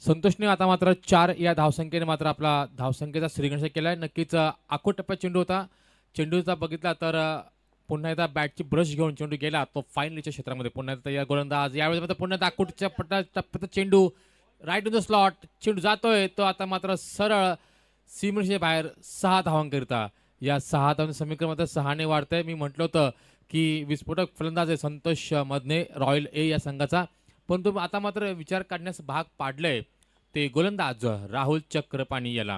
संतोषने आता मात्र 4 या धावसंख्येने मात्र आपला धावसंख्येचा श्रीगणेश केलाय. नक्कीच आखूड टप्प्यात चेंडू होता. चेंडूचा बघितला तर पुन्हा एकदा बॅटची ब्रश घेऊन चेंडू गेला तो फाईनलीच्या क्षेत्रामध्ये. पुन्हा एकदा या गोलंदाज यावेळेस मात्र पुन्हा एकदा आखूडच्या टप्प्यात चेंडू राईट इन द स्लॉट. चेंडू जातोय तो आता मात्र सरळ सीमेच्या बाहेर 6 धावांकरिता. या 6 धावांचं समीकरण मात्र 6 ने वाढतंय. मी म्हटलं होतं की विस्फोटक फलंदाज आहे संतोष मधने रॉयल ए या संघाचा, परंतु आता मात्र विचार काढण्यास भाग पाडलंय ते गोलंदाज राहुल चक्रपाणी याला.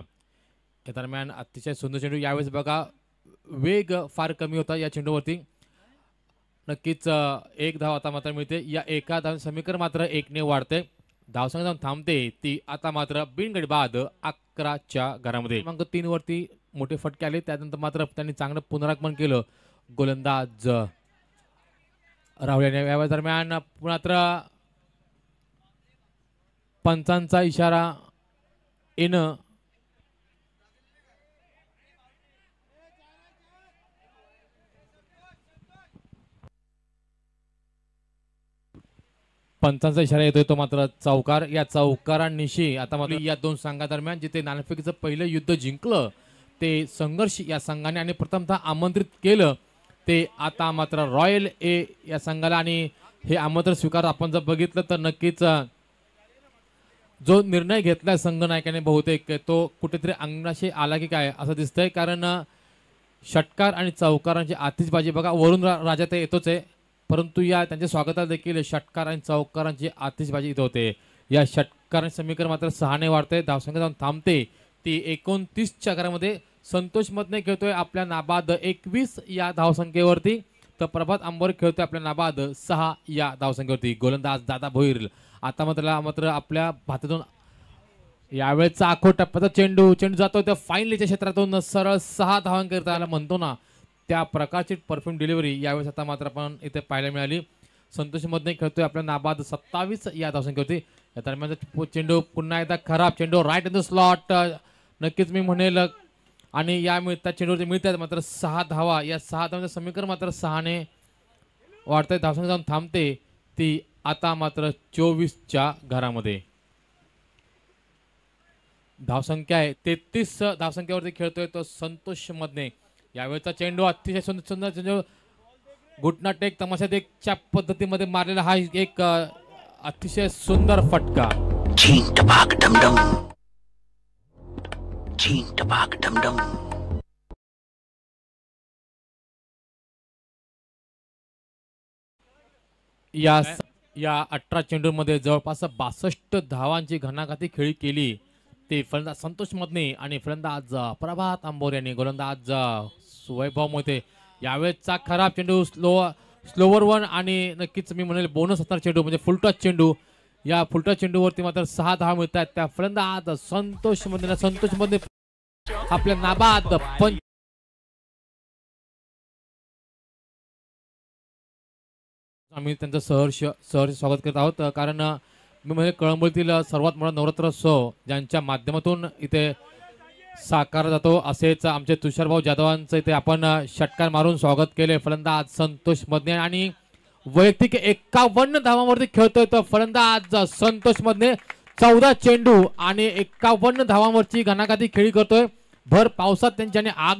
या दरम्यान अतिशय सुंदर चेंडू. यावेळेस बघा वेग फार कमी होता या चेंडूवरती. नक्कीच एक धाव आता मात्र मिळते. या एका धाव समीकरण मात्र 1 ने वाढते. धावसंख्या जाऊन थांबते ती आता मात्र बिनगडी बाद 11च्या घरामध्ये. क्रमांक 3 वरती मोठे फटके आले. त्यानंतर मात्र त्यांनी चांगलं पुनरागमन केलं गोलंदाज राहुल याने. या दरम्यान मात्र पंचांचा इशारा येणं पंचांचा इशारा येतोय तो मात्र चौकार. या चौकारांनिशी आता मात्र या दोन संघादरम्यान जिथे नाणेफेकीचं पहिलं युद्ध जिंकलं ते संघर्ष या संघाने आणि प्रथमतः आमंत्रित केलं ते आता मात्र रॉयल ए या संघाला. आणि हे आमंत्रण स्वीकार आपण जर बघितलं तर नक्कीच जो निर्णय घेतला संघनायकाने बहुतेक तो कुठेतरी अंगणाशी आला की काय असं दिसतंय. कारण षटकार आणि चौकारांची आतिषबाजी बघा वरून राजा ते येतोच आहे, परंतु या त्यांच्या स्वागताला देखील षटकार आणि चौकारांची आतिषबाजी इथं होते. या षटकारांचे समीकरण मात्र 6 ने वाढते. धावसंख्या जाऊन थांबते ती 29च्या घरामध्ये. संतोष मधने खेळतोय आपल्या नाबाद 21 या धावसंख्येवरती, तर प्रभात आंबोरे खेळतोय आपल्या नाबाद 6 या धावसंख्येवरती. गोलंदाज दादा भोईर आता मात्र आपल्या भातातून यावेळेचा आखो टप्प्याचा चेंडू जातोय त्या फाईनलीच्या क्षेत्रातून सरळ 6 धावांकरिता याला म्हणतो ना त्या प्रकारची परफ्यूम डिलिव्हरी यावेळेस आता मात्र आपण इथे पाहायला मिळाली. संतोष मधने खेळतोय आपल्या नाबाद 27 या धावसंख्येवरती. या दरम्यान चेंडू पुन्हा एकदा खराब चेंडू राईट इन द स्लॉट. नक्कीच मी म्हणेल आणि या मिळतात चेंडूवरती मिळतात मात्र 6 धावा. या 6 धावांचं समीकरण मात्र 6 ने वाढतंय. धावसंख्या जाऊन थांबते ती आता मात्र 24च्या घरामध्ये. धावसंख्या आहे 33 धावसंख्येवरती खेळतोय तो संतोष मधने. यावेळेचा चेंडू अतिशय सुंदर चेंडू घुटना टेक तमाशा टेकच्या पद्धतीमध्ये मारलेला हा एक अतिशय सुंदर फटका. या 18 चेंडूमध्ये जवळपास 62 धावांची घणाघाती खेळी केली ते फलंदाज संतोष मधने आणि फलंदाज प्रभात आंबोरे यांनी. गोलंदाज वैभव मोहिते. यावेळेचा खराब चेंडू स्लोवर वन आणि नक्कीच मी म्हणेल बोनस असणार चेंडू म्हणजे फुलटॉस चेंडू. या फुलटॉस चेंडूवरती मात्र 6 धावा मिळतात त्या फलंदाज संतोष मधने आपल्या नाबाद आम्ही त्यांचं सहर्ष स्वागत करत आहोत. कारण मी म्हणजे कळंबोलीतील सर्वात मोठा नवरात्रोत्सव ज्यांच्या माध्यमातून इथे साकारला जातो असेच आमचे तुषारभाऊ जाधवांचं इथे आपण षटकार मारून स्वागत केले. फलंदाज संतोष मधने आणि वैयक्तिक 51 धावांवरती खेळतोय तो फलंदाज संतोष मधने. 14 चेंडू आणि 51 धावांवरची घणाघाती खेळी करतोय. भर पावसात त्यांच्याने आग